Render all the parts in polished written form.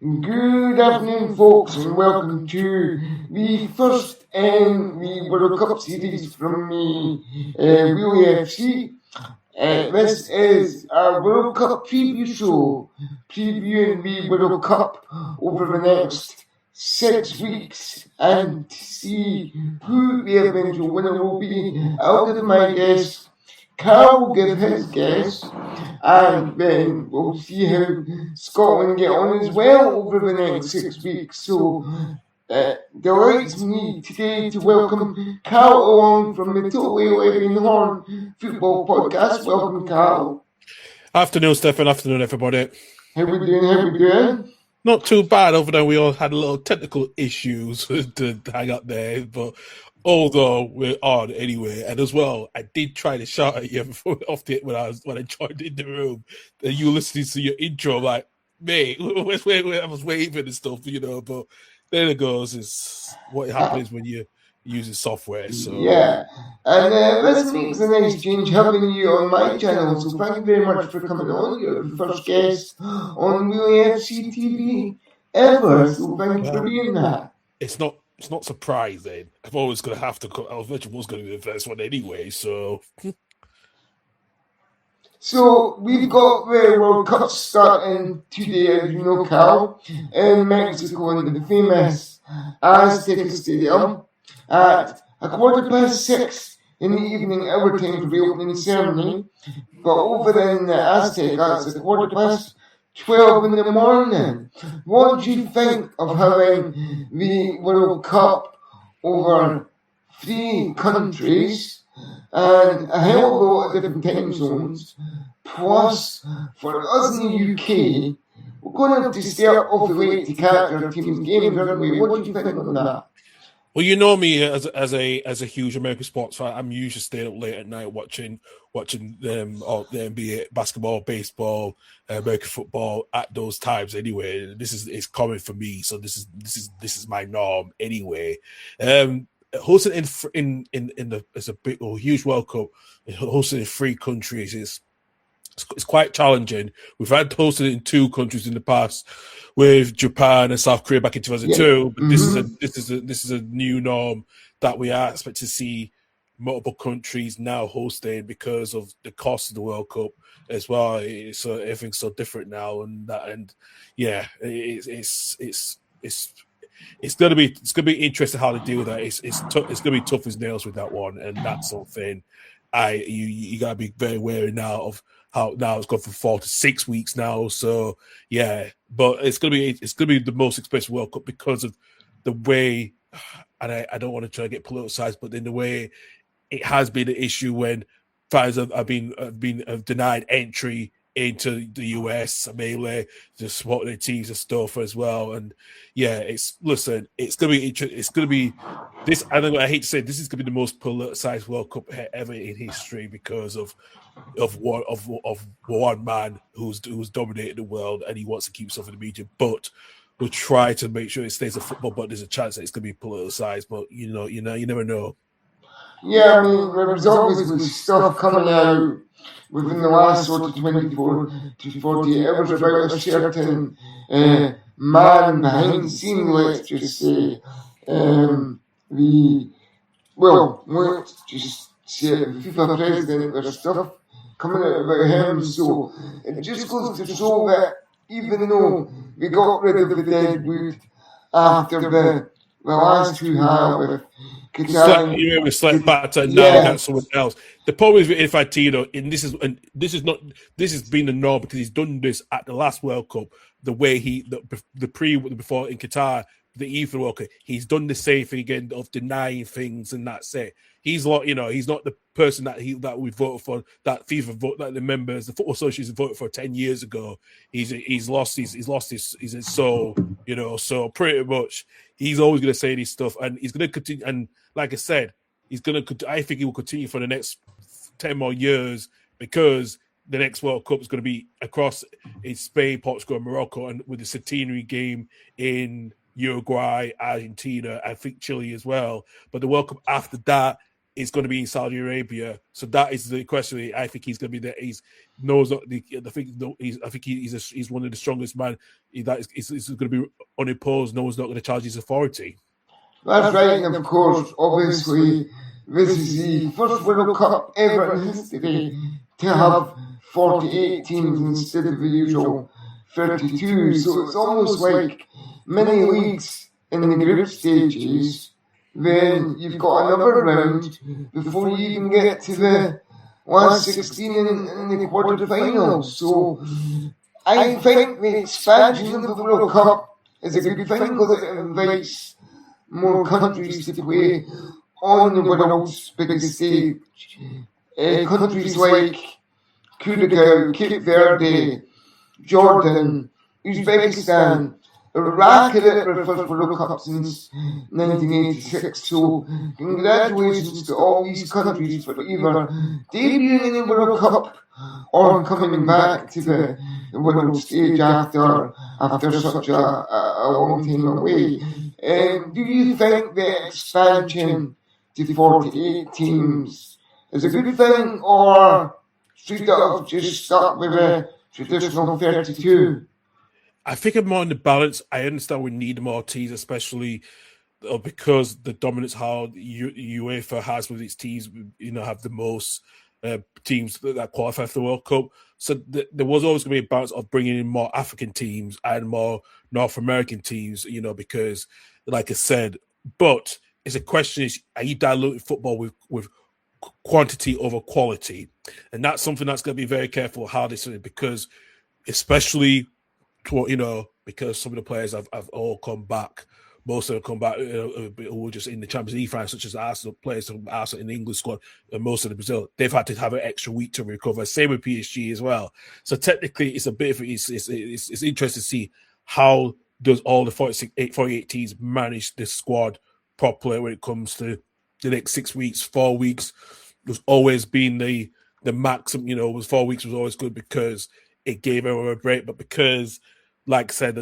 Good afternoon, folks, and welcome to the first in the World Cup series from me, WHEELYFC. This is our World Cup preview show, previewing the World Cup over the next 6 weeks, and to see who the eventual winner will be. I'll give my guess. Karl will give his guess, and then we'll see how Scotland get on as well over the next 6 weeks. So, delights me today to welcome Karl along from the Totally Levy and Horne football podcast. Welcome, Karl. Afternoon, Stephan. Afternoon, everybody. How we doing? Not too bad, over there. We all had a little technical issues to hang up there, but although we're on anyway, and as well, I did try to shout at you before off it when I joined in the room. And you listening to your intro, like, mate, I was waving and stuff, But there it goes. Is what happens when you using software. So yeah, and this makes a nice change having you on my channel. So thank you very much for coming on. You're the first guest on WheELYFC TV ever. So thank you for being that. It's not surprising. I'm always going to have to. I was going to be the first one anyway. So we've got the World Cup starting today, as you know, Karl, in Mexico in the famous Azteca Stadium at 6:15 in the evening, our time for the opening ceremony. But over in the Azteca, it's 12:15 in the morning. What do you think of having the World Cup over 3 countries and a hell of a lot of different time zones? Plus, for us in the UK, we're going to have to start off late to catch our team's games, aren't we? What do you think on that? Well, you know me as a huge American sports fan. I'm usually staying up late at night watching all the NBA basketball, baseball, American football at those times. Anyway, it's common for me, so this is my norm anyway. Hosting it's a big or huge World Cup. Hosting in 3 countries is. It's quite challenging. We've had hosted in 2 countries in the past, with Japan and South Korea back in 2002. But this is a new norm that we are expect to see multiple countries now hosting because of the cost of the World Cup as well. So everything's so different now, it's gonna be interesting how to deal with that. It's gonna be tough as nails with that one, and that's something you gotta be very wary now of. How now it's gone from 4 to 6 weeks now, so yeah. But it's gonna be the most expensive World Cup because of the way, and I don't want to try to get politicized, but in the way it has been an issue when fans have been denied entry into the US, mainly to support their teams and stuff as well. And yeah, it's gonna be this. I hate to say this is gonna be the most politicized World Cup ever in history because of one man who's dominated the world, and he wants to keep himself in the media, but we'll try to make sure it stays a football. But there's a chance that it's going to be politicized. But you never know. Yeah, I mean, there's obviously stuff coming out within the last sort of 24 to 48 hours about a certain man behind the scene, let's just say. Let's just say the FIFA president, there's stuff coming out about him, so it just goes to show that even though we got rid of the dead wood after the last 2 had with we slept back to now got someone else. The problem is with Infantino, and this has been the norm because he's done this at the last World Cup. The way before in Qatar, the FIFA World Cup, he's done the same thing again of denying things, and that's it. He's like, he's not the person that we voted for, that FIFA vote, that the members, the Football Association voted for 10 years ago. He's lost his soul, So pretty much, he's always going to say this stuff, and he's going to continue. And like I said, I think he will continue for the next 10 more years because the next World Cup is going to be across in Spain, Portugal, and Morocco, and with the centenary game in Uruguay, Argentina, I think Chile as well. But the World Cup after that is going to be in Saudi Arabia. So that is the question. I think he's going to be there. He's knows. I think he's one of the strongest man. That is going to be unopposed. No one's not going to challenge his authority. That's right, and of course, obviously, this is the first World Cup ever in history to have 48 teams instead of the usual 32. So it's almost like mini leagues in the group stages. Then you've got another round before you even get to the last 16 in the quarterfinals. So I think the expansion of the World Cup is a good thing because it invites more countries to play on the world's biggest stage. Countries like Curacao, Cape Verde, Jordan, Uzbekistan, Iraq had it their first World Cup since 1986. So congratulations to all these countries for either debuting in the World Cup or coming back to the world stage after such a long time away. Do you think the expansion to 48 teams is a good thing, or should it have just stuck with a traditional 32? I think I'm more on the balance. I understand we need more teams, especially because the dominance how UEFA has with its teams, have the most teams that qualify for the World Cup. So there was always going to be a balance of bringing in more African teams and more North American teams, because, like I said, but it's a question is, are you diluting football with quantity over quality? And that's something that's going to be very careful how this is, because especially, because some of the players have all come back. Most of them come back who were just in the Champions League final, such as Arsenal players from Arsenal in the English squad, and most of the Brazil. They've had to have an extra week to recover. Same with PSG as well. So technically, it's a bit of it's interesting to see how does all the 48 teams manage this squad properly when it comes to the next 6 weeks, 4 weeks. There's always been the maximum. 4 weeks was always good because it gave everyone a break, but because, like I said,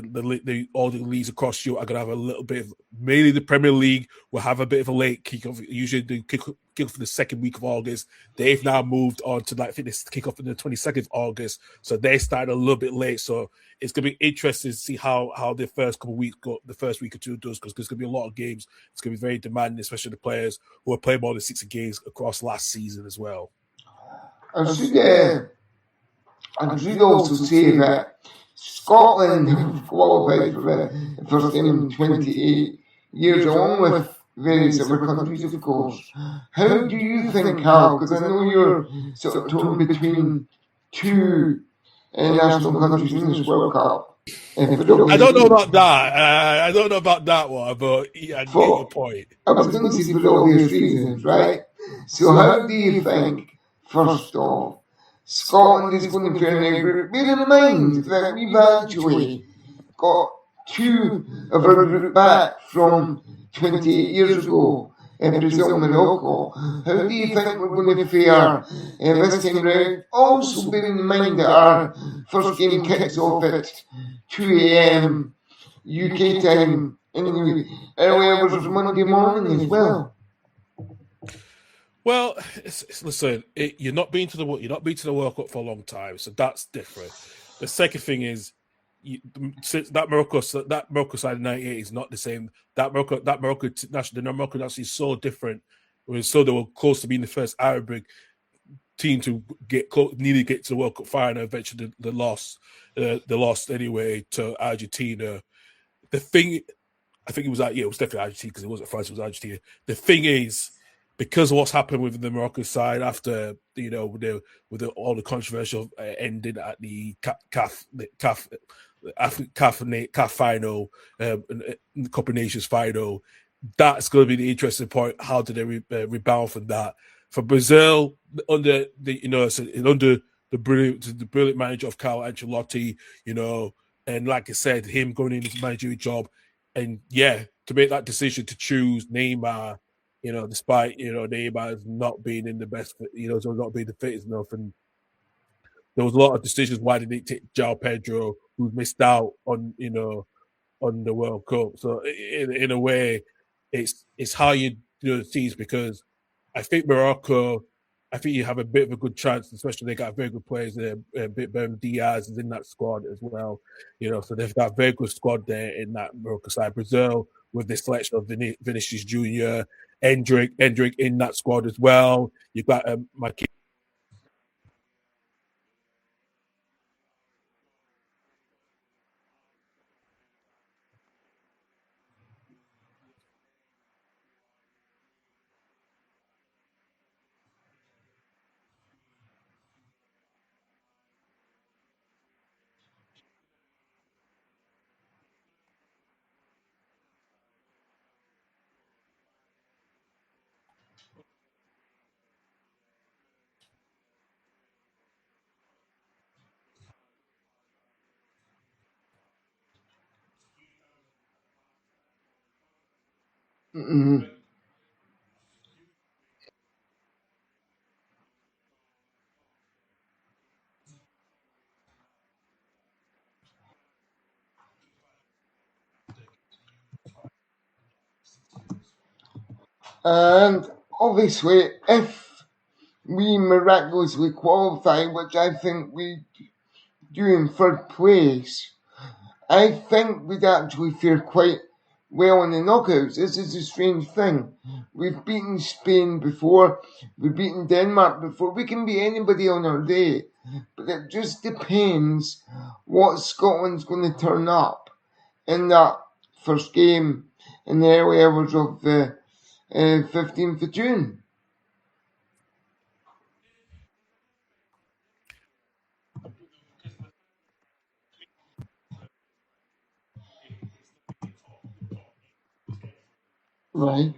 all the leagues across Europe are going to have a little bit of, mainly the Premier League will have a bit of a late kickoff. Usually they kick off in the second week of August. They've now moved on to, I think, they kick off in the 22nd of August. So they started a little bit late. So it's going to be interesting to see how the first couple of weeks go, the first week or two does, because there's going to be a lot of games. It's going to be very demanding, especially the players who are playing more than 60 games across last season as well. I should also say that Scotland have qualified for the first time in 28 years, along with various other countries, of course. How do you think, Karl? Because I know you're sort of torn between two national countries in this World Cup. I don't know about that. I don't know about that one, but yeah, I get your point. I was going to say for obvious reasons, right? So how do you think, first off, Scotland is going to turn out? Bear in mind that we've actually got two of our group back from 28 years ago in Brazil and Morocco. How do you think we're going to fare this time round? Also bearing in mind that our first game kicks off at 2 a.m. UK time in the early hours of Monday morning as well. Well, listen, you're not been to the World Cup for a long time, so that's different. The second thing is, that Morocco side of '98 is not the same. The Morocco national is so different. So they were close to being the first Arabic team to nearly get to the World Cup final. Eventually, they lost anyway to Argentina. The thing, I think it was definitely Argentina, because it wasn't France, it was Argentina. The thing is, because of what's happened with the Morocco side after, with all the controversial ending at the CAF final, the Cup of Nations final, that's going to be the interesting point. How do they rebound from that? For Brazil, under the brilliant manager of Karl Ancelotti, and like I said, him going in his managerial job, and to make that decision to choose Neymar, despite Neymar not being in the best, not being the fittest enough, and there was a lot of decisions why they didn't take João Pedro, who missed out on the World Cup. So in a way, it's how you do the teams, because I think Morocco. I think you have a bit of a good chance, especially they got very good players there. Diaz is in that squad as well, so they've got a very good squad there in that Morocco side. Brazil with the selection of Vinicius Junior, Endrick in that squad as well. You've got my kid. Mm-hmm. And obviously, if we miraculously qualify, which I think we do in third place, I think we'd actually fare quite well in the knockouts. This is a strange thing. We've beaten Spain before, we've beaten Denmark before, we can beat anybody on our day. But it just depends what Scotland's going to turn up in that first game in the early hours of the 15th of June. Right.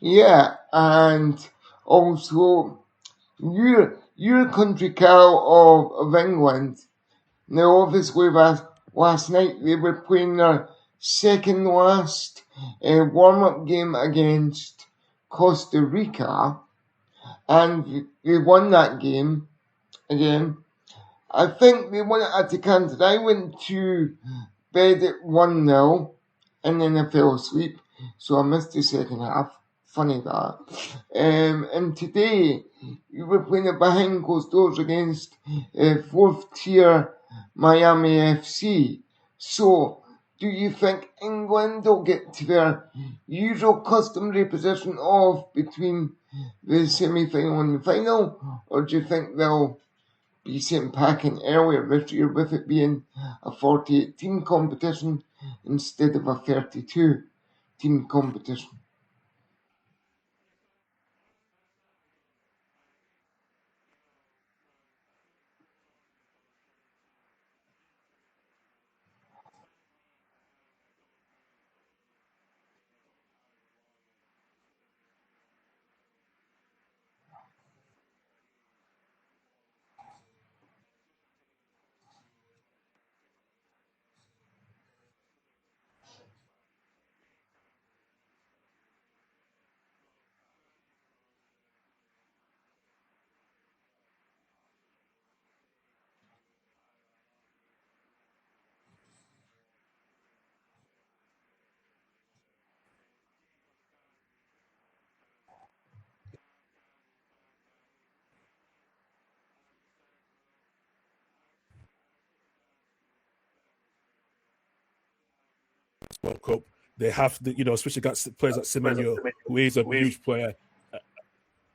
Yeah, and also your country, Karl, of England. Now, obviously, last night they were playing their second last warm-up game against Costa Rica, and they won that game again. I think they won it at the canter. I went to bed at 1-0, and then I fell asleep, so I missed the second half. Funny that. And today, we were playing it behind closed doors against fourth tier Miami FC. So, do you think England will get to their usual customary position of between the semi-final and the final, or do you think they'll be sent packing earlier this year with it being a 48-team competition instead of a 32-team competition? World Cup. They have the, especially got players like Semenyo, who is a huge player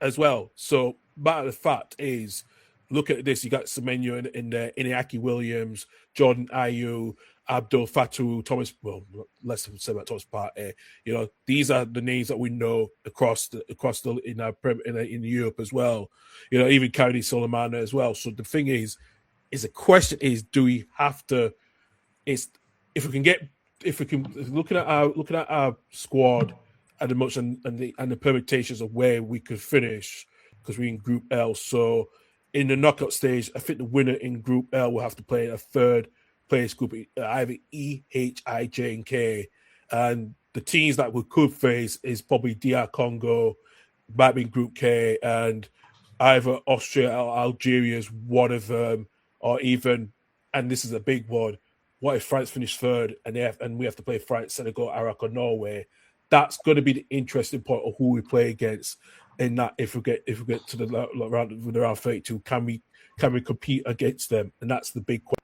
as well. So, matter of fact is, look at this. You got Semenyo in there, Iñaki Williams, Jordan Ayew, Abdul Fattah, Thomas. Well, less say about Thomas Partey. These are the names that we know across the in Europe as well. Even Kennedy Solomana as well. So the thing is the question is, do we have to? It's if we can looking at our squad and the much and the permutations of where we could finish, because we're in Group L. So in the knockout stage, I think the winner in Group L will have to play a third place group, either E, H, I, J, and K. And the teams that we could face is probably DR Congo, might be in Group K, and either Austria or Algeria is one of them, or even, and this is a big one, what if France finish third and we have to play France, Senegal, Iraq, or Norway? That's going to be the interesting part of who we play against. In that, if we get to the round 32, can we compete against them? And that's the big question.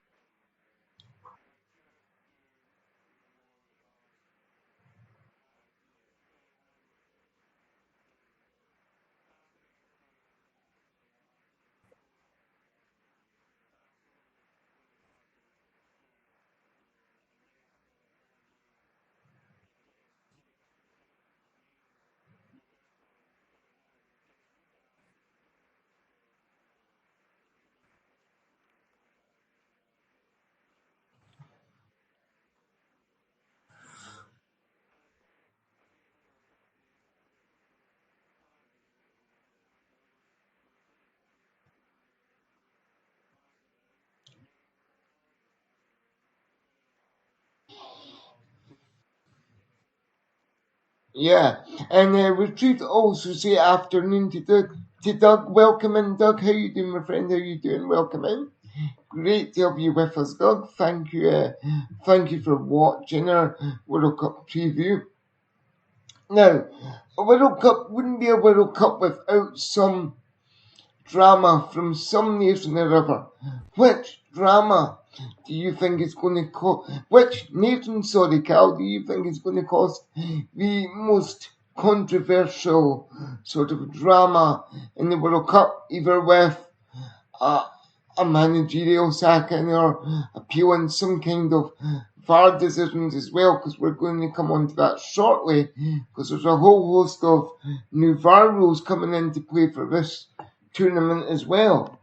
Yeah, and we should also say afternoon to Doug. Welcome in, Doug. How you doing, my friend? How you doing? Welcome in. Great to have you with us, Doug. Thank you for watching our World Cup preview. Now, a World Cup wouldn't be a World Cup without some drama from some nation or other. Which drama do you think is going to cause? Which nation, Karl, do you think is going to cause the most controversial sort of drama in the World Cup, either with a managerial sacking or appealing some kind of VAR decisions as well, because we're going to come on to that shortly, because there's a whole host of new VAR rules coming into play for this tournament as well.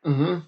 Mm-hmm.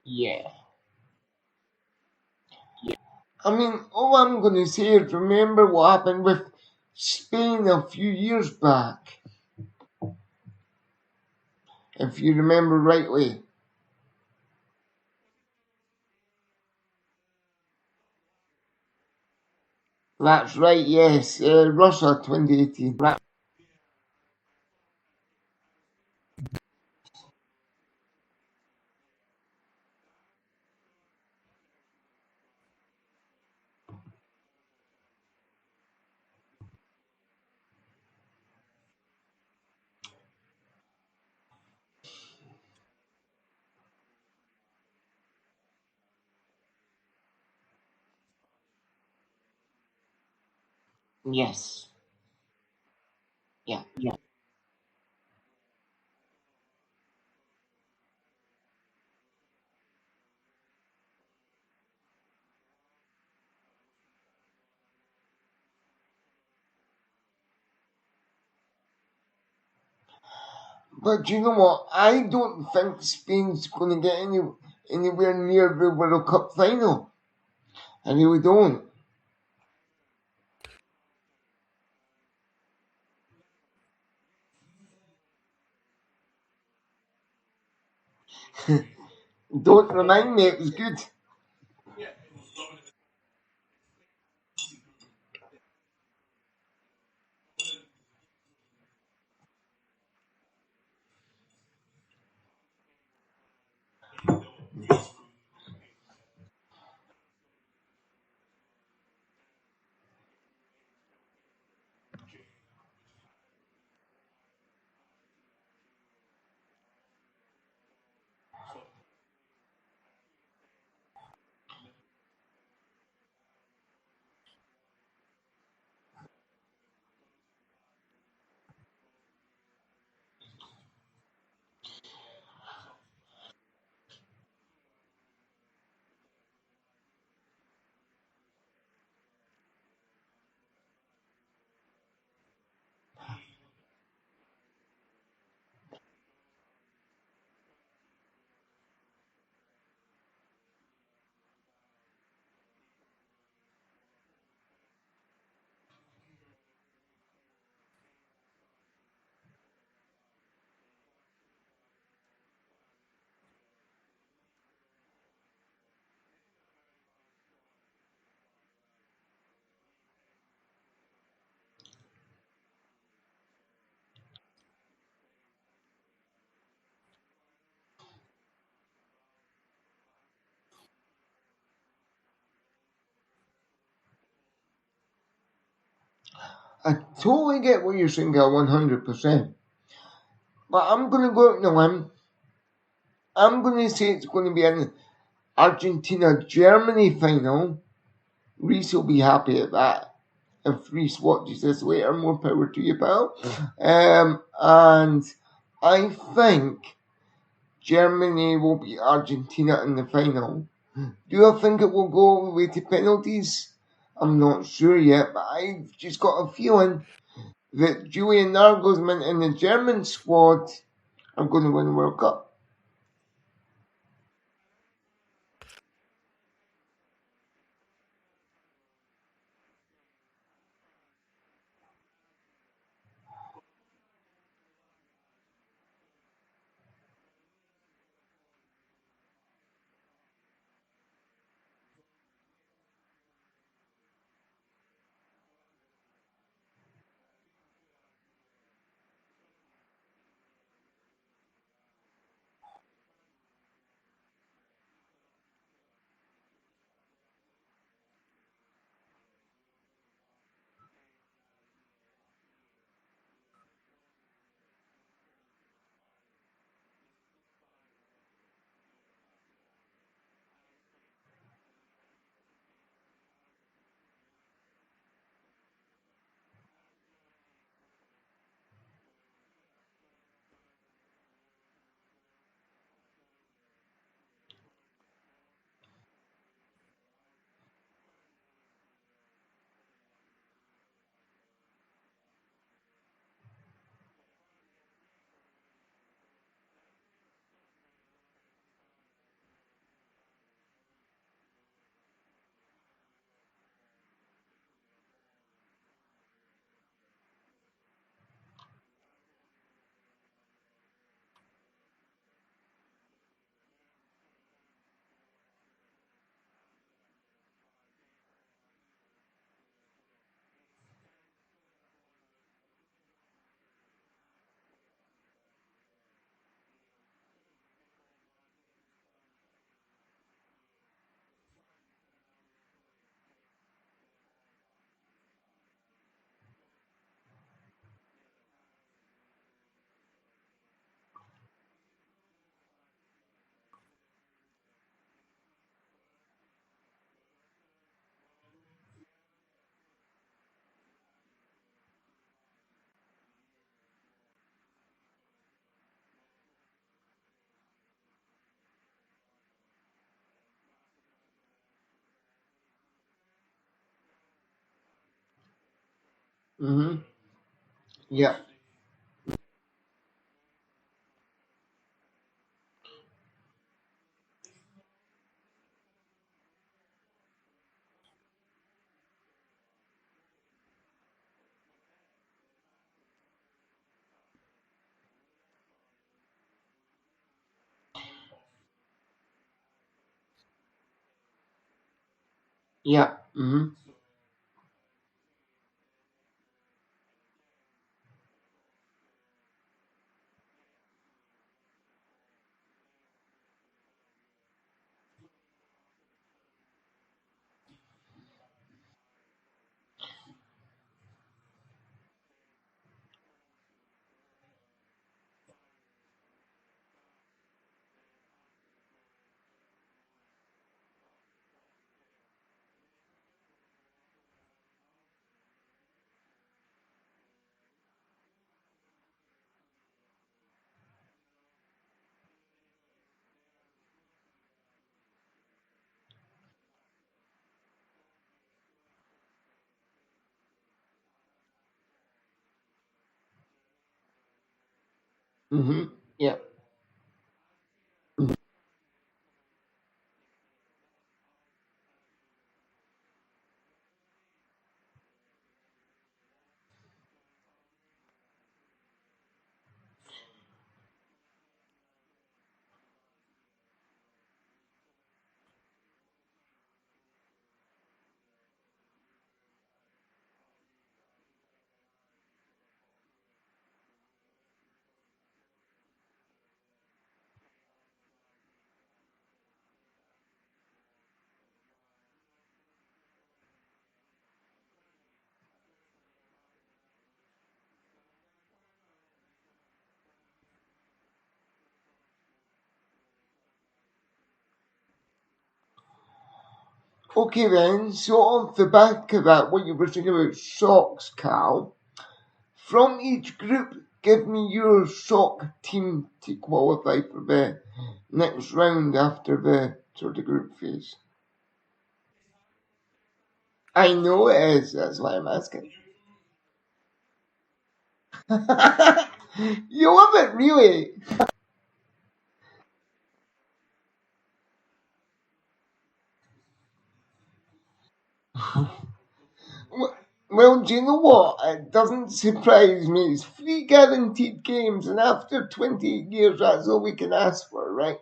Yeah. I mean, all I'm going to say is remember what happened with Spain a few years back, if you remember rightly. That's right, yes, Russia 2018. Yes. Yeah. Yeah. But you know what? I don't think Spain's going to get anywhere near the World Cup final. I really don't. Don't remind me, it was good. I totally get what you're saying, Gal, 100%. But I'm going to go out on a limb. I'm going to say it's going to be an Argentina-Germany final. Reese will be happy at that. If Reese watches this later, more power to you, pal. And I think Germany will beat Argentina in the final. Do I think it will go all the way to penalties? I'm not sure yet, but I've just got a feeling that Julian Nagelsmann and the German squad are going to win the World Cup. Mhm. Yeah. Yeah. Mhm. Mhm. Yeah. Okay then, so off the back of that, what you were saying about socks, Karl, from each group, give me your sock team to qualify for the next round after the sort of group phase. I know it is, that's why I'm asking. You love it, really. Well, do you know what? It doesn't surprise me. It's 3 guaranteed games, and after 28 years, that's all we can ask for, right?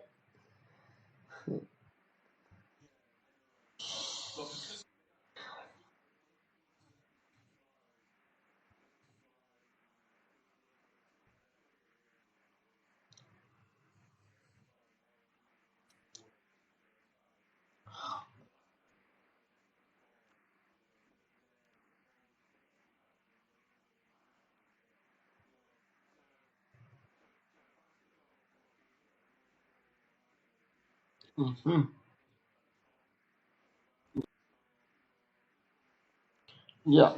Mm-hmm. Yeah.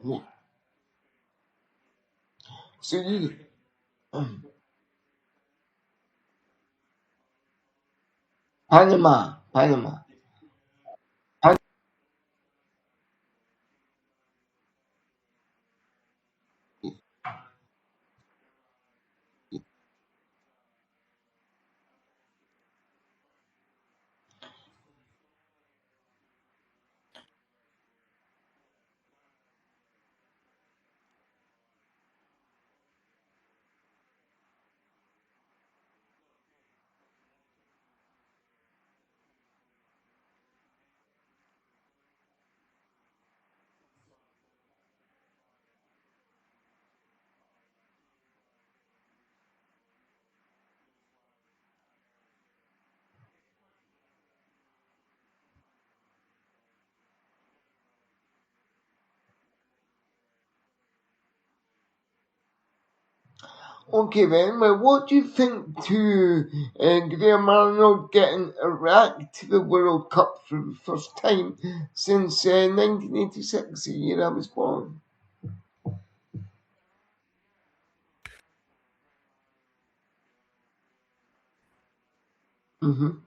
Yeah. So you, Panama. Pan- Okay then, well, what do you think to Graham Arnold getting Iraq to the World Cup for the first time since 1986, the year I was born? Mm-hmm.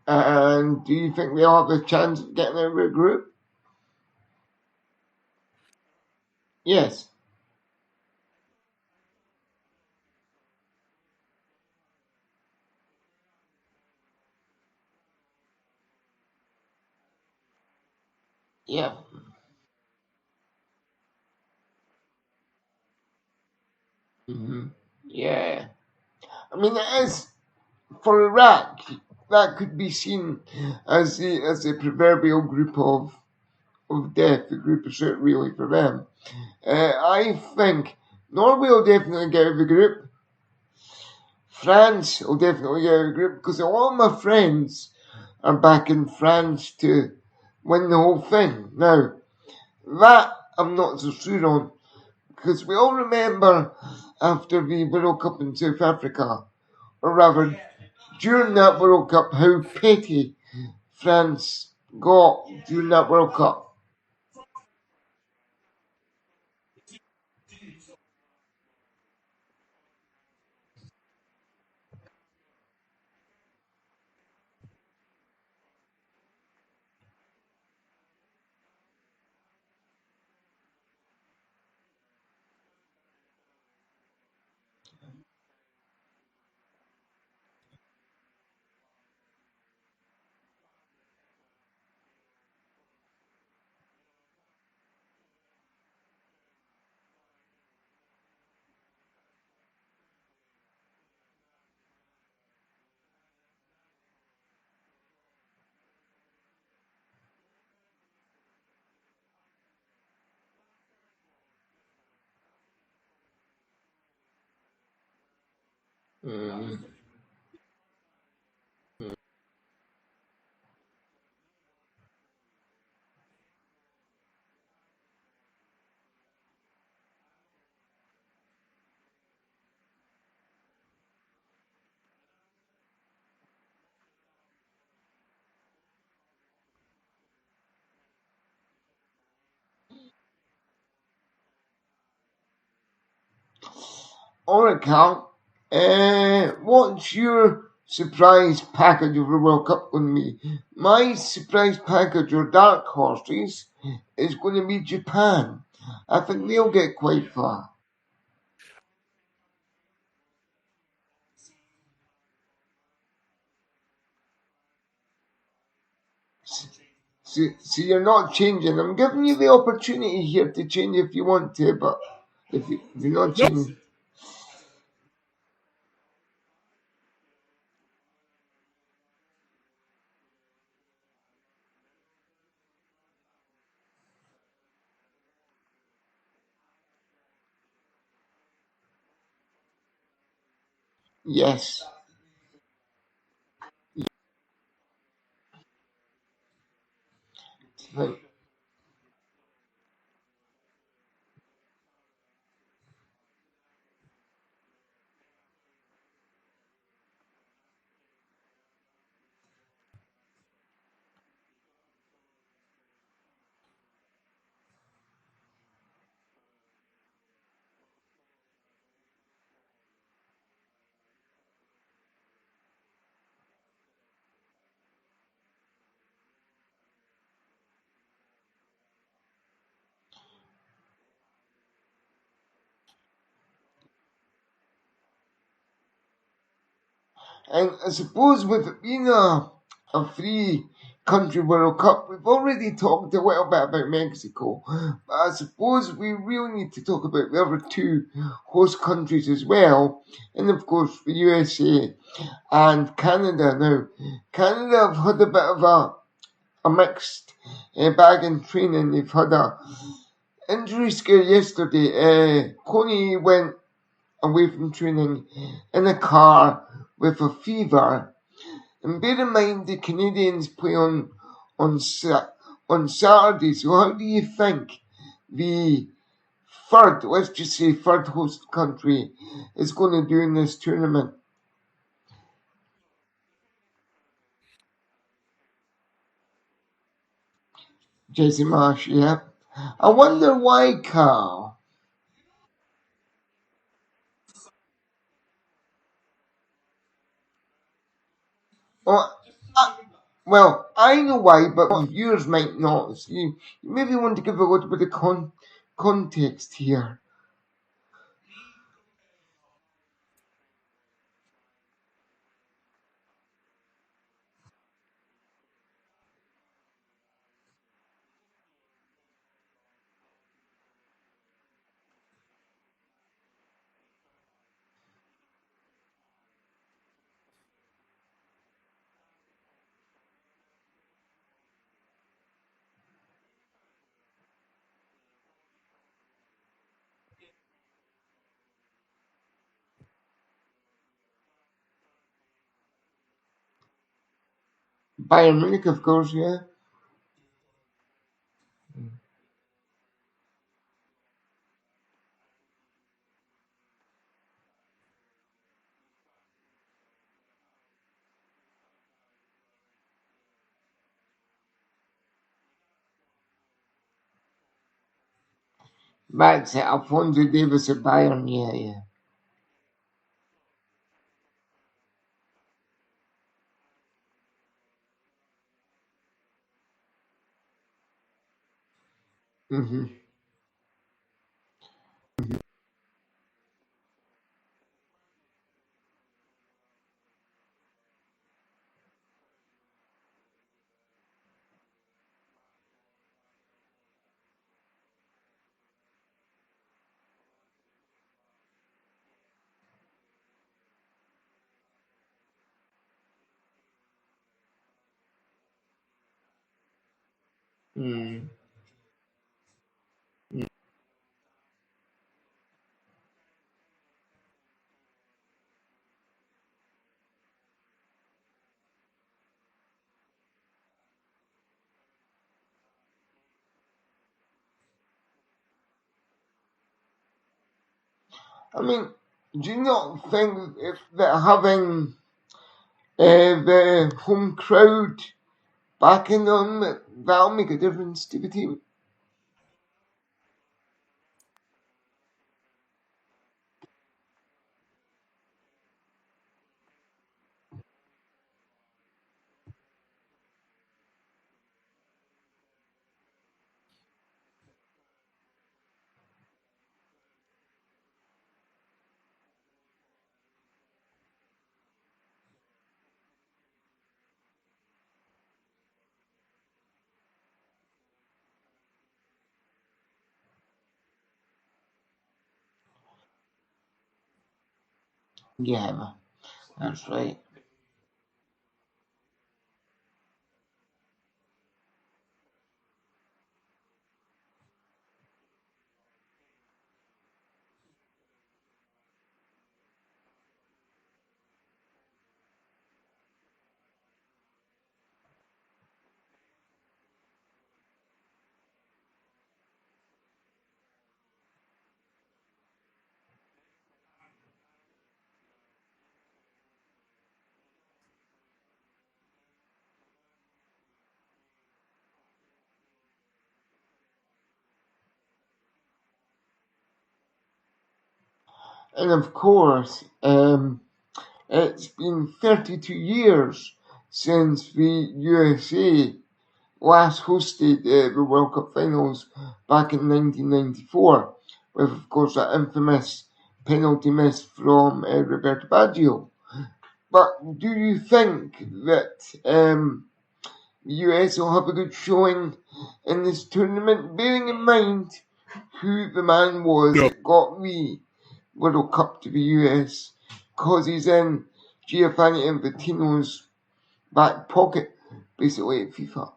And do you think they'll have a chance of getting out of the group? Yes. Yeah. Mm-hmm. Yeah. I mean, it is for Iraq. That could be seen as the proverbial group of death, the group of shit, really, for them. I think Norway will definitely get out of the group. France will definitely get out of the group because all my friends are back in France to win the whole thing. Now, that I'm not so sure on because we all remember after the World Cup in South Africa, or rather during that World Cup, how petty France got during that World Cup. Mm. Alright, Karl. What's your surprise package of the World Cup going to be? My surprise package or dark horses is going to be Japan. I think they'll get quite far. So you're not changing. I'm giving you the opportunity here to change if you want to, but if you're not No, changing, yes. Right. And I suppose with it being a free country World Cup, we've already talked a little bit about Mexico, but I suppose we really need to talk about the other two host countries as well, and of course the USA and Canada. Now, Canada have had a bit of a mixed bag in training. They've had a injury scare yesterday. Coney went away from training in a car with a fever. And bear in mind the Canadians play on Saturday. So how do you think the let's just say third host country is going to do in this tournament? Jesse Marsh, yeah. I wonder why, Karl. Well, I know why, but viewers might not. So you maybe want to give a little bit of context here. Bayern Munich, of course, yeah. That's it, Alfonso Davis at Bayern, yeah, yeah. Mm-hmm. Mm. I mean, do you not think if that having the home crowd backing them, that'll make a difference to the team? Yeah, that's right. And of course, it's been 32 years since the USA last hosted the World Cup finals back in 1994, with, of course, that infamous penalty miss from Roberto Baggio. But do you think that the US will have a good showing in this tournament, bearing in mind who the man was that got the World Cup to the US, because he's in Giovanni Infantino's back pocket, basically, at FIFA?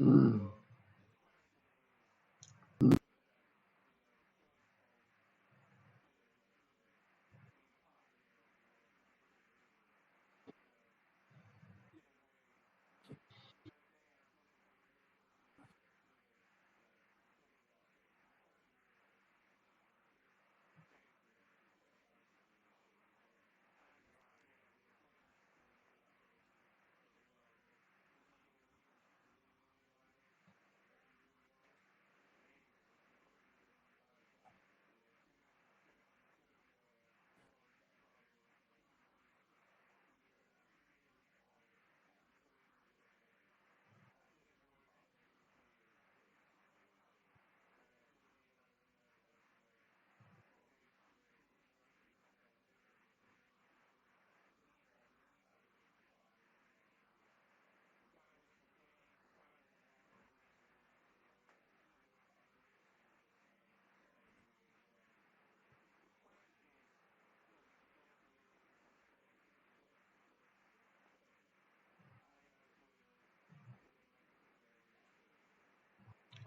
Mm.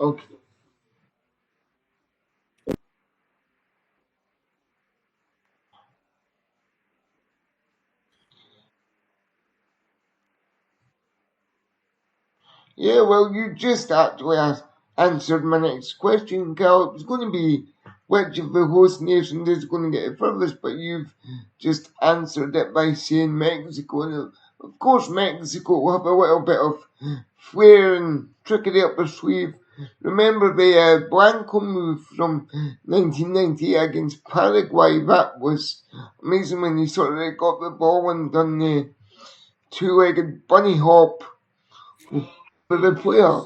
Okay. Yeah, well, you just actually answered my next question, Karl. It was going to be which of the host nations is going to get it furthest, but you've just answered it by saying Mexico. And of course, Mexico will have a little bit of flair and trickery up their sleeve. Remember the Blanco move from 1998 against Paraguay? That was amazing when he sort of got the ball and done the two-legged bunny hop for the player.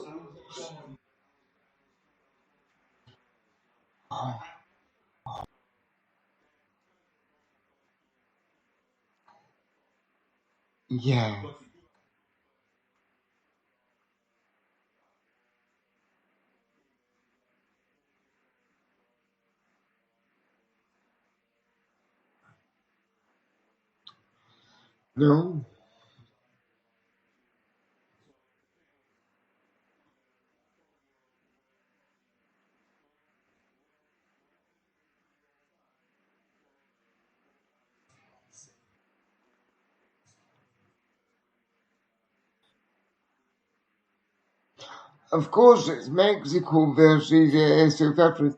Yeah. No. Of course, it's Mexico versus South Africa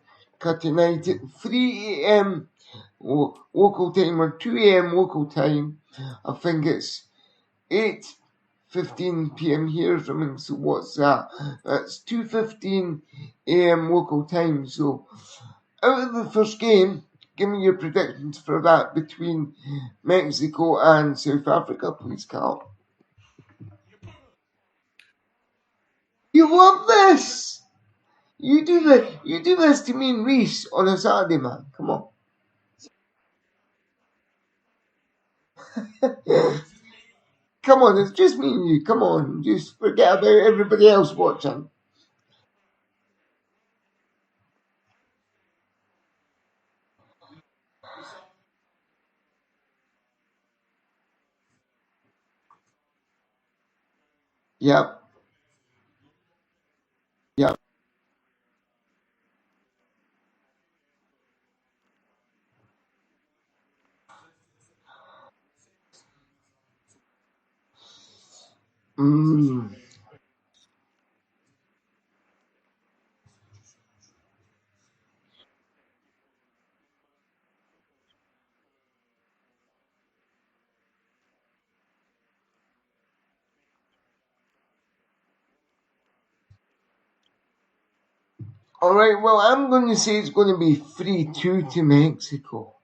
tonight at 3 a.m. Local time or 2 a.m. local time. I think it's 8:15 p.m. here. So what's that? That's 2:15 a.m. local time. So out of the first game, give me your predictions for that between Mexico and South Africa, please, Karl. You love this! You do this to me and Reese on a Saturday, man. Come on. Come on, it's just me and you. Come on. Just forget about everybody else watching. Yep. Yep. Mm. Alright, well, I'm going to say it's going to be 3-2 to Mexico.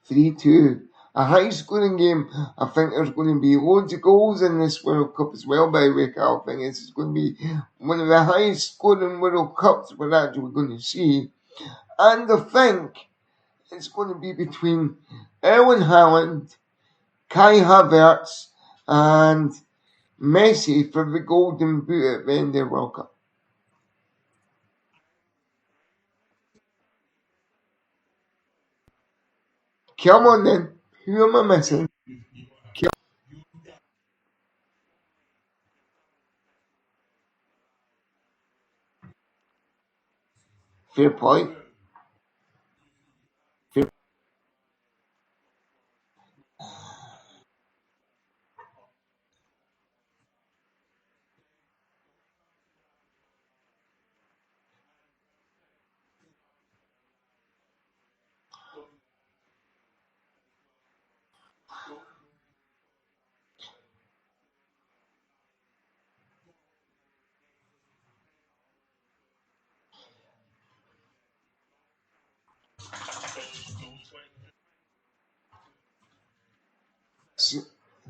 3-2. A high-scoring game. I think there's going to be loads of goals in this World Cup as well, by the way, Karl. I think this is going to be one of the highest-scoring World Cups we're actually going to see. And I think it's going to be between Erling Haaland, Kai Havertz, and Messi for the Golden Boot at the end of the World Cup. Come on then. Who am I missing? Fair point. Fair.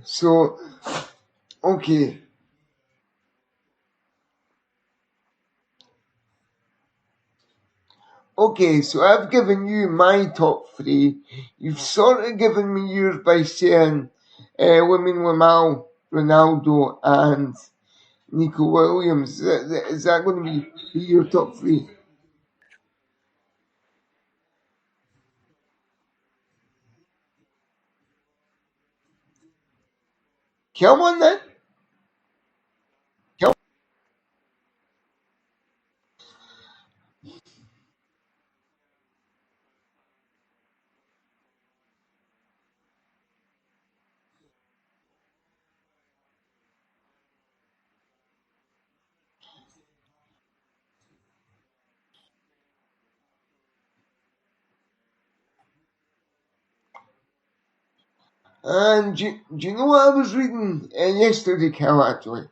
So, okay. Okay, so I've given you my top three. You've sort of given me yours by saying Lamine Yamal, Ronaldo, and Nico Williams. Is that going to be your top three? Come on then. Come. And do you know what I was reading yesterday, Cal, actually?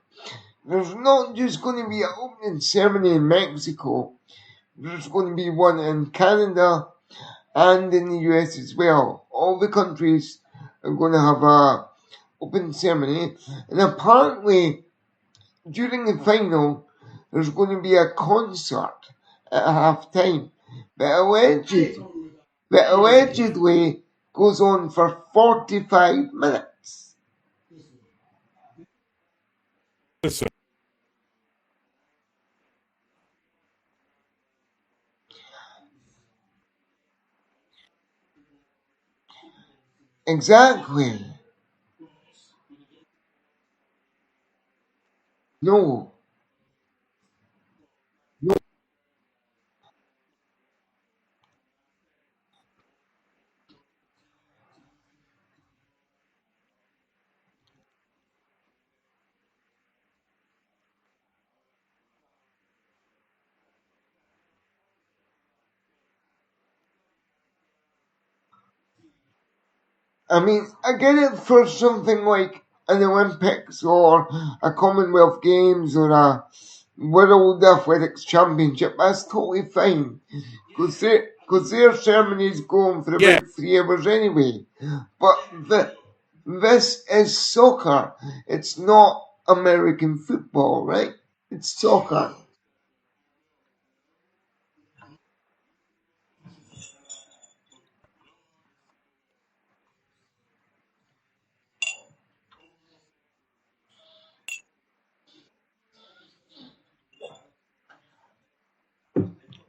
There's not just going to be an opening ceremony in Mexico. There's going to be one in Canada and in the US as well. All the countries are going to have a open ceremony. And apparently, during the final, there's going to be a concert at half time. That allegedly goes on for 45 minutes. Listen, Exactly. No. No. I mean, I get it for something like an Olympics or a Commonwealth Games or a World Athletics Championship. That's totally fine. Because their ceremonies go on for yeah, about 3 hours anyway. But this is soccer. It's not American football, right? It's soccer.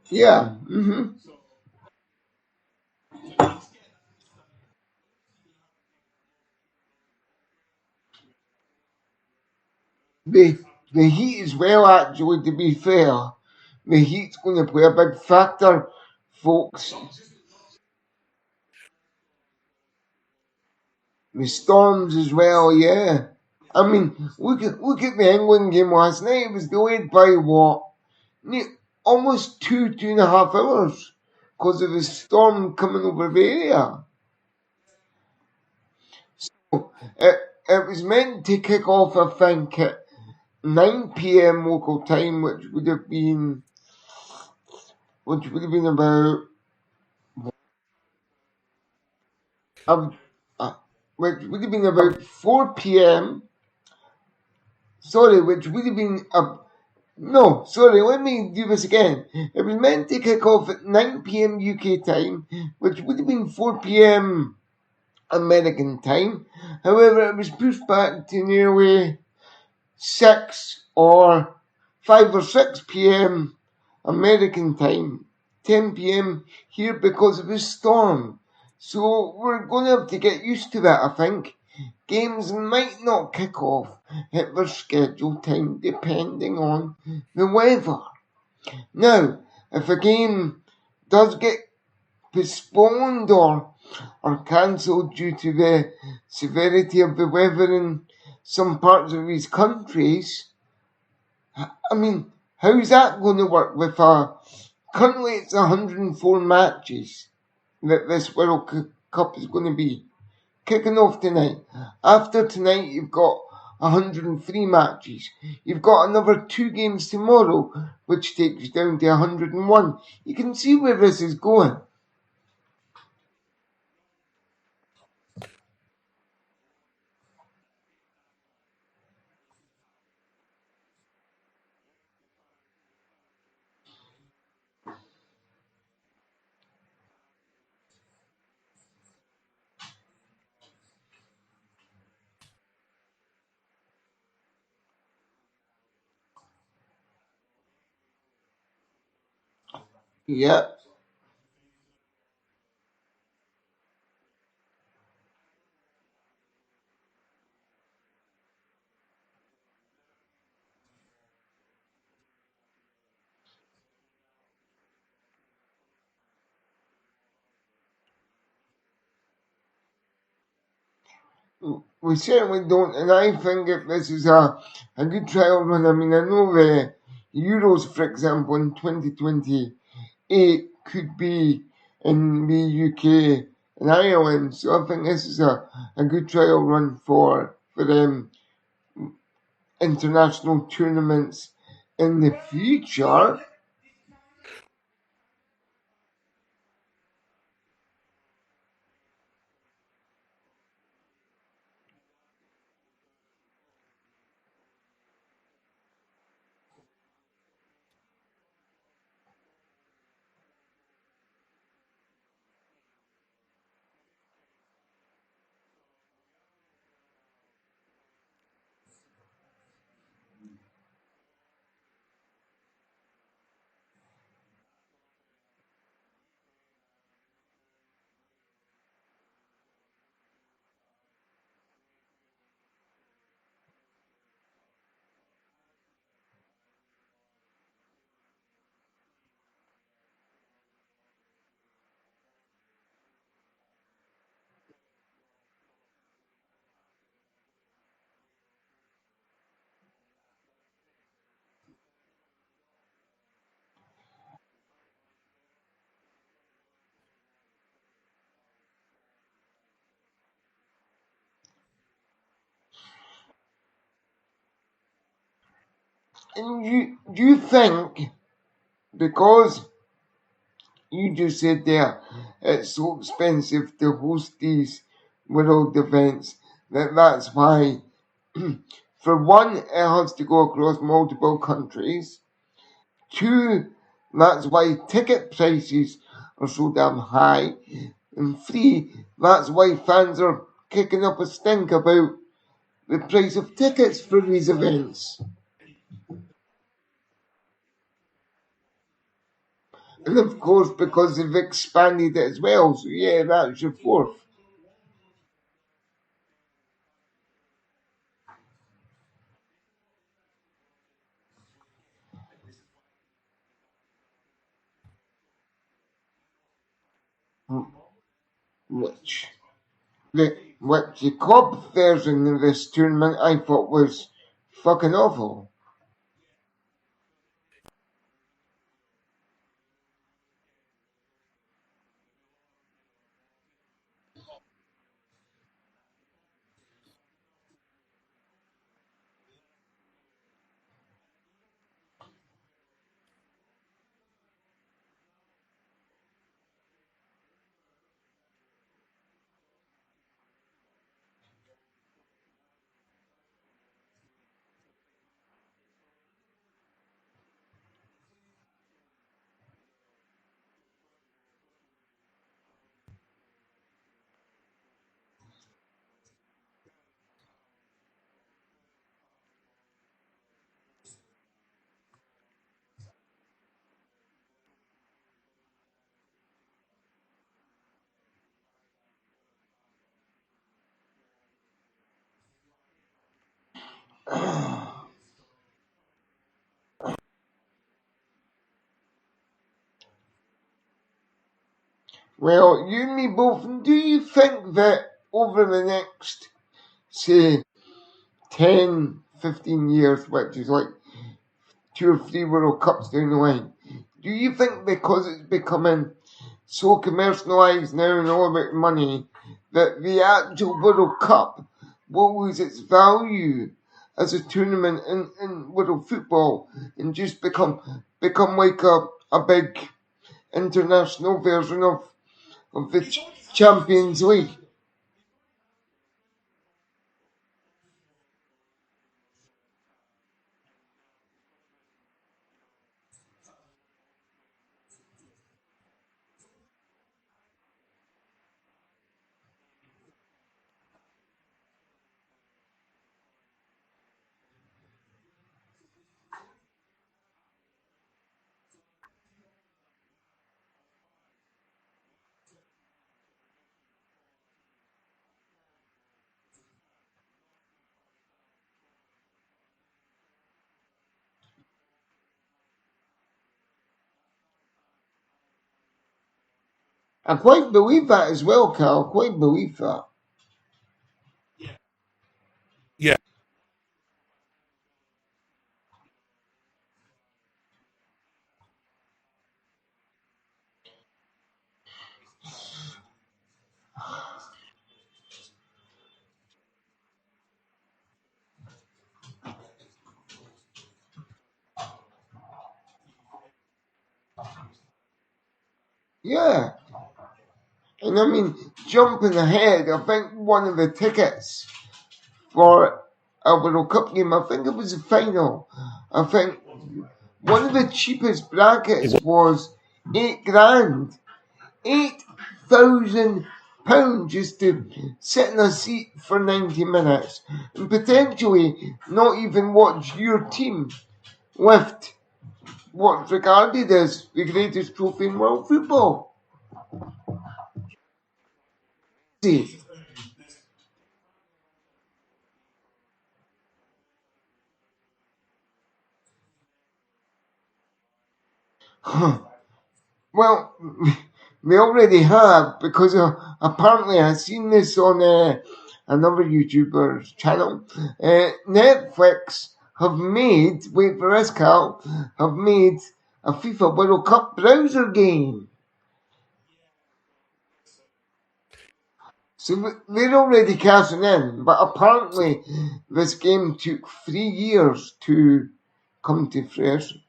Yeah. The the heat as well, actually, to be fair. The heat's going to play a big factor, folks. The storms as well, yeah. I mean, look at the England game last night. It was delayed by what? Almost 2.5 hours because of the storm coming over the area. It, it was meant to kick off, I think, at 9 p.m. local time, which would have been which would have been about um, which would have been about 4 p.m. Sorry, which would have been no, sorry, let me do this again. It was meant to kick off at 9 p.m. UK time, which would have been 4 p.m. American time. However, it was pushed back to nearly 6 or 5 or 6 p.m. American time, 10 p.m. here because of a storm. So we're going to have to get used to that, I think. Games might not kick off at their scheduled time depending on the weather. Now, if a game does get postponed or cancelled due to the severity of the weather in some parts of these countries, I mean, how's that going to work with currently it's 104 matches that this World Cup is going to be kicking off tonight. After tonight, you've got 103 matches. You've got another 2 games tomorrow, which takes you down to 101. You can see where this is going. Yeah. We certainly don't, and I think that this is a good trial run. I mean, I know the Euros, for example, in 2028 could be in the UK and Ireland, so I think this is a good trial run for them international tournaments in the future. And do you think, because you just said there, it's so expensive to host these world events, that's why, for one, it has to go across multiple countries. Two, that's why ticket prices are so damn high. And three, that's why fans are kicking up a stink about the price of tickets for these events. And of course, because they've expanded it as well, so yeah, that's your fourth. Which the club version of this tournament I thought was fucking awful. Well, you and me both, do you think that over the next, say, 10, 15 years, which is like 2 or 3 World Cups down the line, do you think because it's becoming so commercialised now and all about money, that the actual World Cup will lose its value as a tournament in world football and just become like a big international version of the Champions League? I quite believe that as well, Karl. Quite believe that. Yeah. Yeah. And I mean, jumping ahead, I think one of the tickets for a World Cup game, I think it was the final. I think one of the cheapest brackets was £8,000. £8,000 just to sit in a seat for 90 minutes and potentially not even watch your team lift what's regarded as the greatest trophy in world football. See, well, we already have, because apparently I've seen this on another YouTuber's channel. Netflix have made, wait for this, Karl, have made a FIFA World Cup browser game. So they're already cashing in, but apparently this game took 3 years to come to fruition.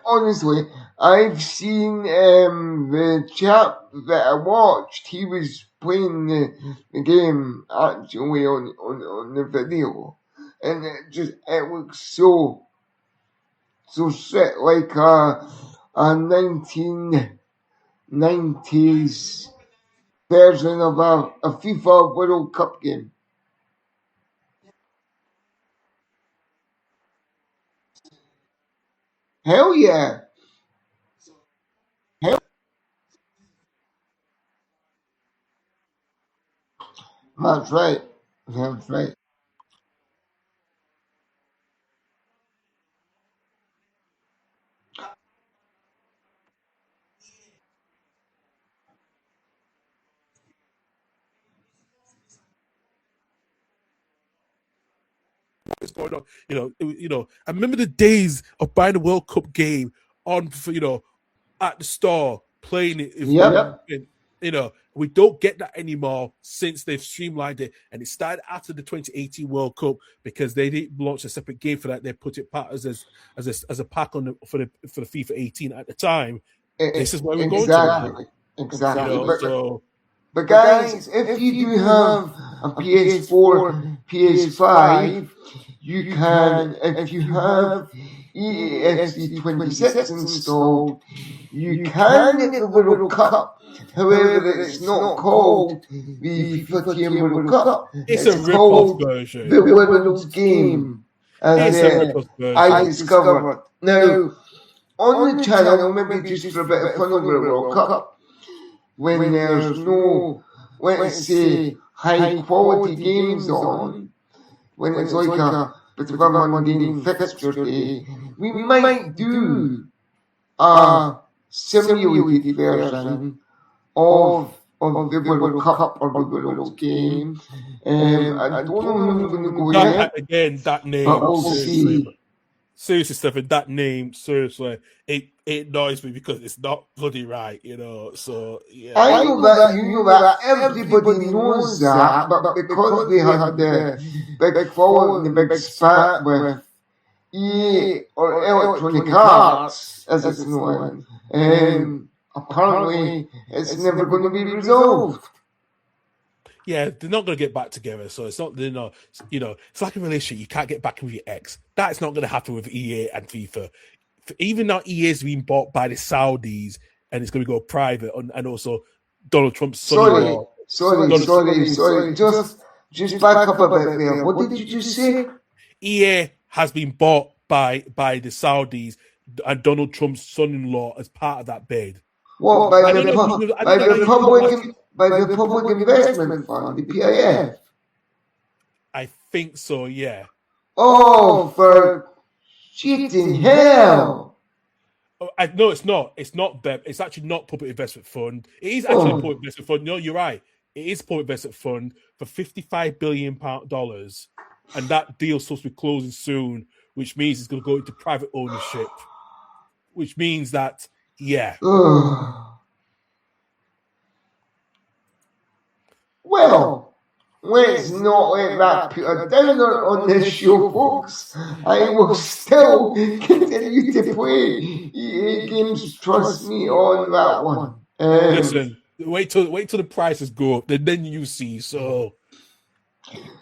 Honestly, I've seen the chap that I watched. He was playing the game actually on the video, and it looks so shit, like a 1990s version of a FIFA World Cup game. Hell yeah! Hell, that's right. That's right. What's going on? I remember the days of buying a World Cup game on, at the store, playing it. Yep. We don't get that anymore since they've streamlined it, and it started after the 2018 World Cup because they didn't launch a separate game for that. They put it as a pack for the FIFA 18 at the time. This is where we're going to. Exactly. So But guys, if you do have a PS4, PS5, you can, if you have WHEELYFC 26 installed, you can get the World Cup. However, it's not called the FIFA Team World Cup. It's a rip-off version. The World's Game. It's a rip-off version. I discovered. Now, on the channel, maybe just for a bit of fun over the World Cup, when there's no, let's say, high-quality games on, when it's like a bit of a mundane fixture day, we might do a simulated version of the World Cup or the World Game. I don't know who we're going to go yet. Again, that name. We'll see. Seriously, Stephan, that name, seriously, it annoys me because it's not bloody right, you know. So yeah. I know that, you know that, everybody knows that, but because we had the big following, the big spat with EA or Electronic Arts, as it's known, apparently it's never going to be resolved. Yeah, they're not going to get back together, so it's not, you know, it's like a relationship. You can't get back with your ex. That's not going to happen with EA and FIFA. Even now, EA is being bought by the Saudis, and it's going to go private, and also Donald Trump's son-in-law. Sorry. Just back up a bit there. What did you just say? EA has been bought by the Saudis and Donald Trump's son-in-law as part of that bid. What, by the Public Investment Fund, the PIF? I think so, yeah. Oh, for cheating hell! No, it's not. It's not them. It's actually not Public Investment Fund. It is actually a Public Investment Fund. No, you're right. It is Public Investment Fund for $55 billion, and that deal's supposed to be closing soon, which means it's going to go into private ownership, which means that, yeah. Well, let's not let that put a downer on this show, folks. I will still continue to play EA games, trust me on that one. Listen, wait till the prices go up, then you see, so...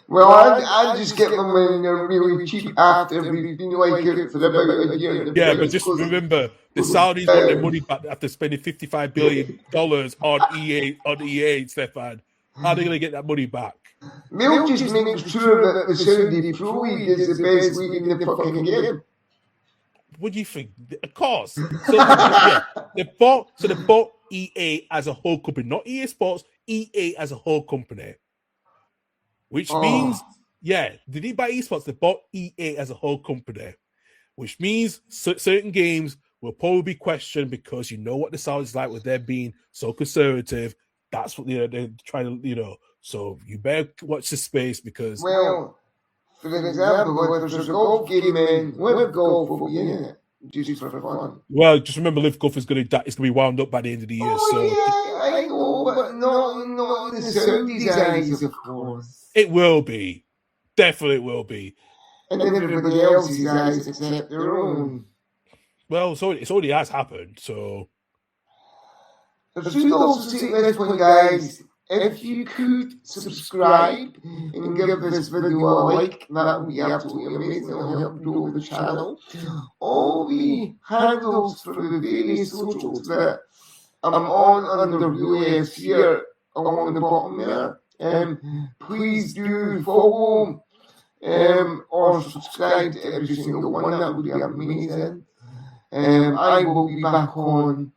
Well, I just get them when they're really cheap after we've been like it for about a year. Yeah, but just remember, the Saudis want their money back after spending $55 billion on EA, Stephan. How are they going to get that money back? We'll just make sure that the Saudi Pro League is the best league in the fucking game. What do you think? Of course. So, yeah, they bought EA as a whole company, not EA Sports, EA as a whole company. Which means, yeah, they didn't buy esports, they bought EA as a whole company. Which means certain games will probably be questioned because you know what the Saudis like with them being so conservative. That's what they're trying to, so you better watch the space because... Well, for example, if there's a golf game in, Live Golf will be in it, just for fun. Well, just remember Live Golf is going to be wound up by the end of the year. Yeah, I know, but not in the Saudis' eyes, of course. It will be. Definitely will be. And everybody else's eyes except their own. Well, so it already has happened, so... I should also take this point, guys. If you could subscribe and give this video a like, that would be absolutely amazing. It'll help grow the channel. All the handles for the various socials that I'm on under WHEELYFC here along the bottom there. Please do follow or subscribe to every single one. That would be amazing. I will be back on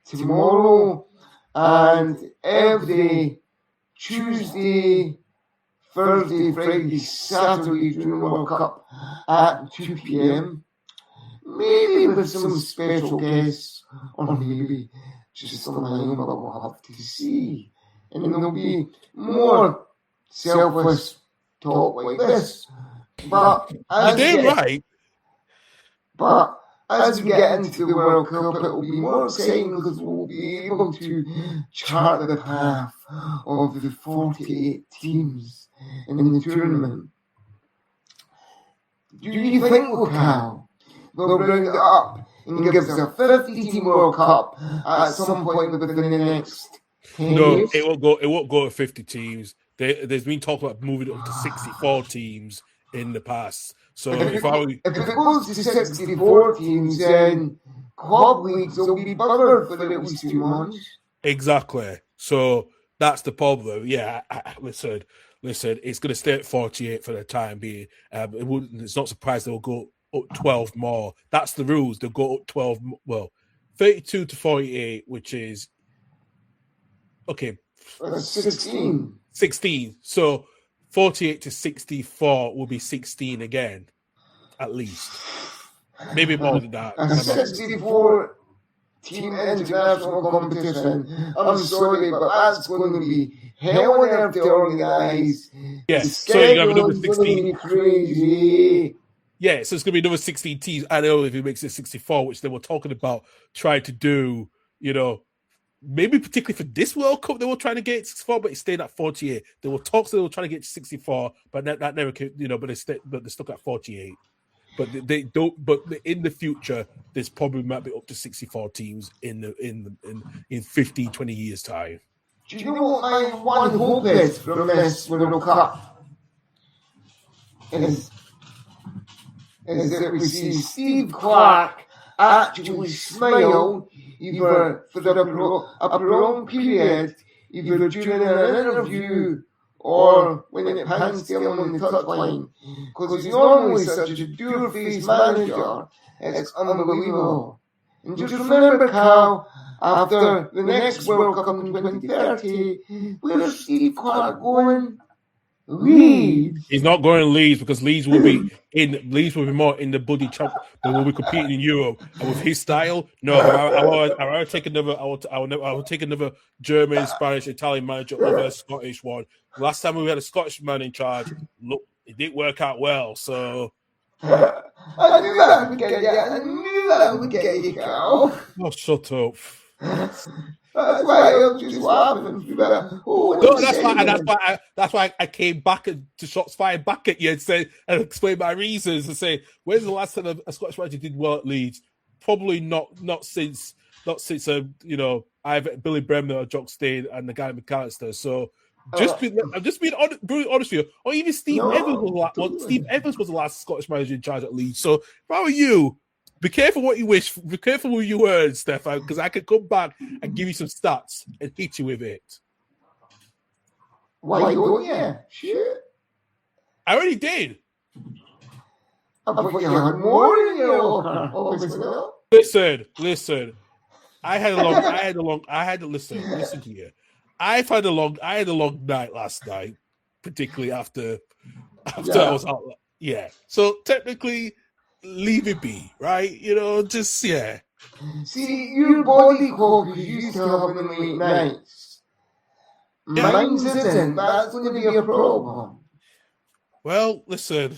tomorrow and every Tuesday, Thursday, Friday, Saturday during the World Cup at 2 p.m. Maybe with some special guests, or maybe just on my own, but we'll have to see. And there'll be more selfless talk like this. But as we get into the World Cup, it'll be more exciting because we'll be able to chart the path of the 48 teams in the tournament. Do you think, Karl, they'll round it up and give us a 50-team World Cup at some point within the next No, it won't go. It won't go to 50 teams. There's been talk about moving it up to 64 teams in the past. So if it goes to 64 teams, then club leagues will be buggered for at least 2 months. Exactly. So that's the problem. Yeah, listen, it's going to stay at 48 for the time being. It's not surprised they'll go up 12 more. That's the rules. They'll go up 12, 32 to 48, which is, okay. 16. 16. So 48 to 64 will be 16 again, at least. Maybe more than that. A 64 team international competition. I'm sorry, but that's going to be hell on earth to organise. Yeah, so you're going to have another 16. Crazy. Yeah, so it's going to be another 16 teams. I know if it makes it 64, which they were talking about trying to do, maybe particularly for this World Cup, they were trying to get 64, but it stayed at 48. There were talks that they were trying to get 64, but that never came, but they're stuck at 48. But they don't. But in the future, there's probably might be up to 64 teams in 15, 20 years time. Do you know what my one hope is from this World Cup? Is that we see Steve Clark actually smile either for a prolonged period, either during an interview or when it pans to him on the touchline. Because he's normally such a door-faced manager, it's unbelievable. And just remember, Karl, after the next World Cup in 2030, where's Steve Clark going? Leeds. He's not going to Leeds because Leeds will be more in the buddy champ, but will be competing in Europe. And with his style, no, I will take another. I will take another German, Spanish, Italian manager over a Scottish one. Last time we had a Scottish man in charge, look, it didn't work out well. So I knew that would get you. I knew that would get you, Karl. Oh, shut up. That's why I just laughing. That's why I came back to shots fired back at you and say and explain my reasons and say, when's the last time a Scottish manager did well at Leeds? Probably not since either Billy Bremner or Jock Stein and the guy McAllister. So I'm just being brutally honest with you. Or even Steve Evans was the last Scottish manager in charge at Leeds. So if I were you, be careful what you wish. Be careful what you earn, Stephan, because I could come back and give you some stats and hit you with it. Why don't you? Shit. I already did. I thought you had more in your locker. Listen. I had a long night last night, particularly after I was out. Yeah. So technically, leave it be, right? Yeah. See, your body clock is used to having late nights. Mine's isn't. That's going to be a problem. Well, listen.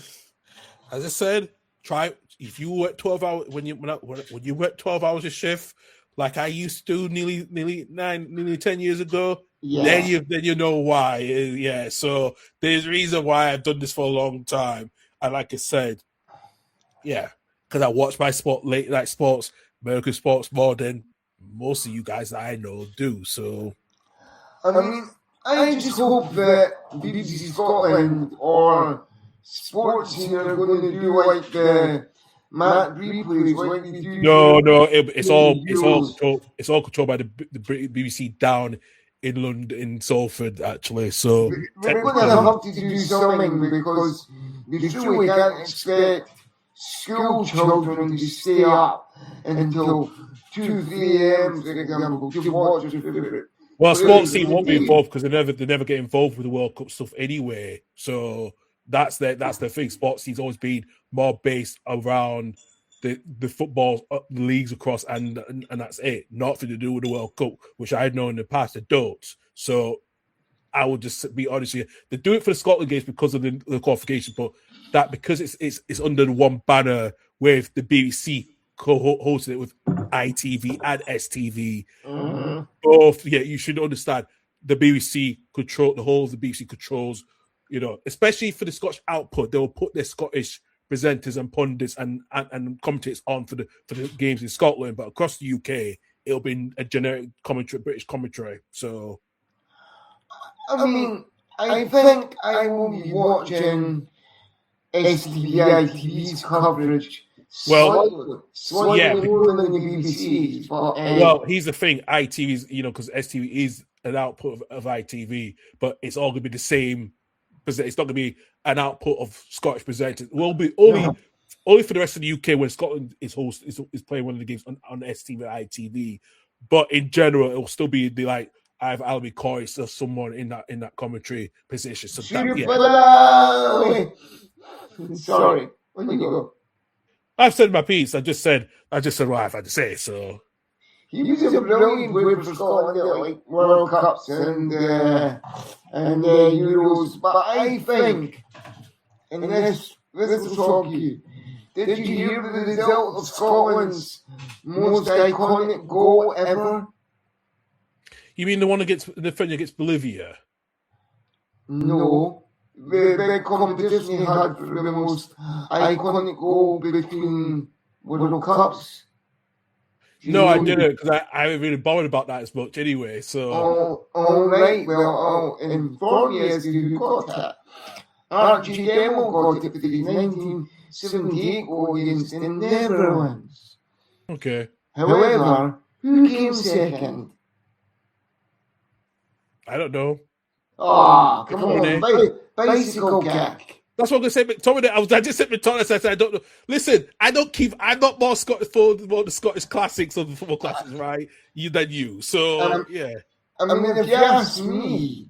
As I said, try if you work 12 hours when you work 12 hours a shift, like I used to do nearly 10 years ago. Yeah. Then you know why. Yeah. So there's a reason why I've done this for a long time, and like I said. Yeah, because I watch my late night sports, American sports, more than most of you guys that I know do. So, I just hope that BBC Scotland or Sports here are going to do like the Matt replays like they do. No, it's all controlled by the BBC down in London, in Salford, actually. So we're going to have to do something because we truly can't expect school children to stay up until 2, 3 a.m. for example to watch their favorite. Well, sports team won't be involved because they never get involved with the World Cup stuff anyway. So that's the thing. Sports team's always been more based around the football leagues across, and that's it. Nothing to do with the World Cup, which I know in the past they don't. So I would just be honest with you. They do it for the Scotland games because of the qualification, but that because it's under the one banner with the BBC co-hosting it with ITV and STV. Mm-hmm. Both, yeah, you should understand the BBC control the whole of the BBC controls, especially for the Scottish output. They will put their Scottish presenters and pundits and commentators on for the games in Scotland, but across the UK it'll be a generic commentary, British commentary. So I mean, I think I will be watching STV's coverage slightly more than the BBC's. But, well, here's the thing: ITV's, because STV is an output of ITV, but it's all going to be the same. It's not going to be an output of Scottish presenters. It will be only for the rest of the UK when Scotland is playing one of the games on STV and ITV. But in general, it will still be either Albie Coyce or someone in that commentary position. So sorry, when you go. I've said my piece. I just said what I've had to say. So he was a brilliant player for Scotland at World Cups and Euros. But I think, and this will shock you, did you hear the result of Scotland's most iconic goal ever? You mean the one against Bolivia? No. The competition he had for the most iconic goal between World Cups. No, I didn't, because I haven't really bothered about that as much anyway. So, all right. Well, I'll inform you as to who got that. Archie Gemmill got it for his 1978 goal against the Netherlands. Okay. However, who came second? I don't know. Oh, come on, bicycle kick. That's what I'm going to say. McTominay, I just said McTominay. I said I don't know. Listen, I'm not more Scottish for the Scottish classics or the football classics, right? Than you. So yeah. I mean, if you ask me,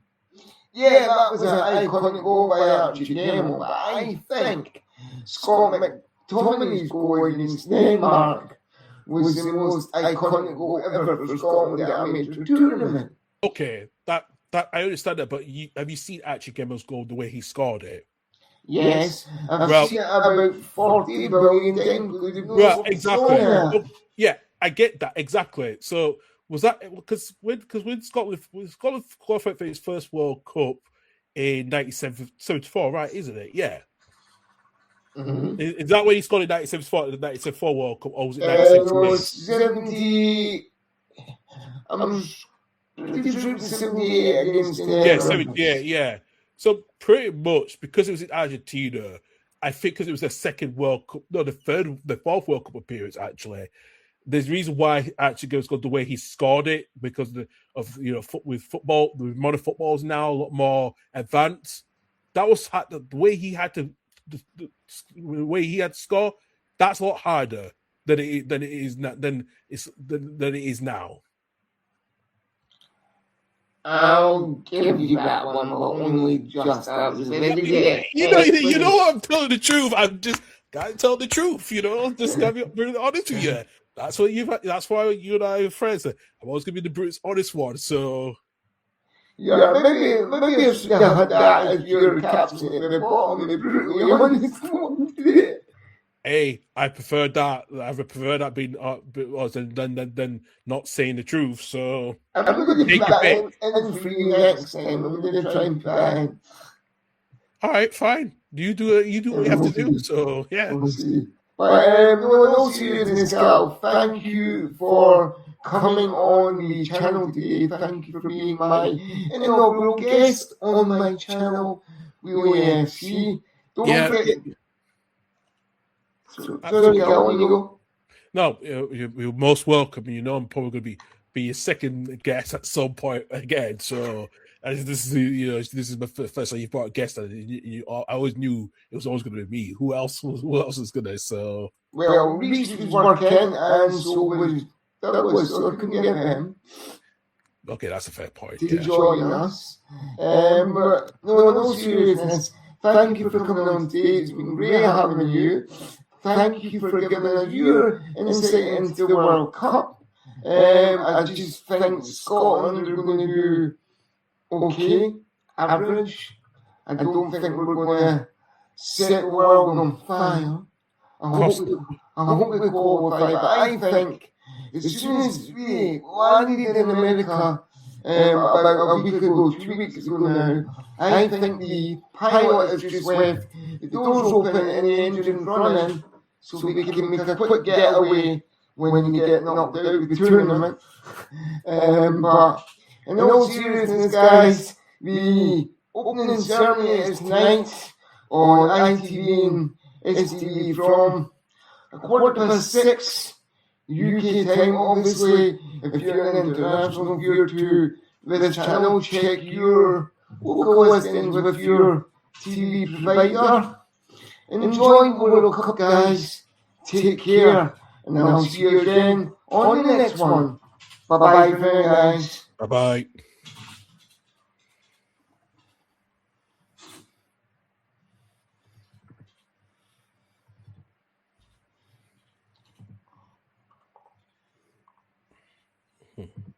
that was an iconic goal by Archie Gemmill. But I think Scott McTominay's goal against Denmark was the most iconic goal ever for Scotland at a major tournament. Okay, that I understand that, but have you seen Archie Gemmill's goal, the way he scored it? Yes, I've seen it about 40 billion times. Right, exactly. Yeah, I get that exactly. So was that because when Scotland qualified for its first World Cup in 1974, right? Isn't it? Yeah. Mm-hmm. Is that when he scored in 1974, the 1974 World Cup, or was it 1978? I'm pretty sure 78 against the Netherlands. 78, yeah. So pretty much because it was in Argentina, I think because it was the second World Cup, no, the fourth World Cup appearance actually. There's a reason why actually goes the way he scored it because with football, with modern football is now a lot more advanced. That was the way he had to score. That's a lot harder than it is now. I'll give you that one, but only just that was You know what? I'm telling the truth. I'm just gotta tell the truth. Just gotta be really honest with you. That's why you and I are friends. I'm always gonna be the Brutus honest one. So yeah, maybe I should have had that as your caption at the bottom. The brutally honest one. Hey, I prefer that. I prefer that being than not saying the truth. So I'm going to put that in for you next time. I'm going to try and put that in. All right, fine. You do what you have to do. So yeah. We'll see. But no seriousness, Karl. Thank you for coming on the channel today. Thank you for being my inaugural guest on my channel, WheElyFC. Don't forget. Sorry, Karl, you go. No, you're most welcome. I'm probably going to be your second guest at some point again. So this is my first time you've brought a guest. I always knew it was always going to be me. Who else was going to? So Reese was working, and so was so I couldn't get him. Okay, that's a fair point. To join us, but no seriousness. Thank you for coming on today. It's been great having you. Thank you for giving us your insight into the World Cup. I just think Scotland are going to do okay, average. I don't think we're going to set the world on fire. I hope we qualify, but I think as soon as we landed in America about a week ago, 2 weeks ago now, I think the pilot has just left the doors open and the engine running so we can make a quick getaway when we get knocked out of the tournament. But in all seriousness, guys, The opening ceremony is tonight on ITV and STV from 6:15 UK time. Obviously, if you're an international viewer to this channel, check your local listings with your TV provider. Enjoy the World Cup, guys. Take care, and I'll see you again on the next one. Bye-bye for now, guys. Bye-bye. Hmm.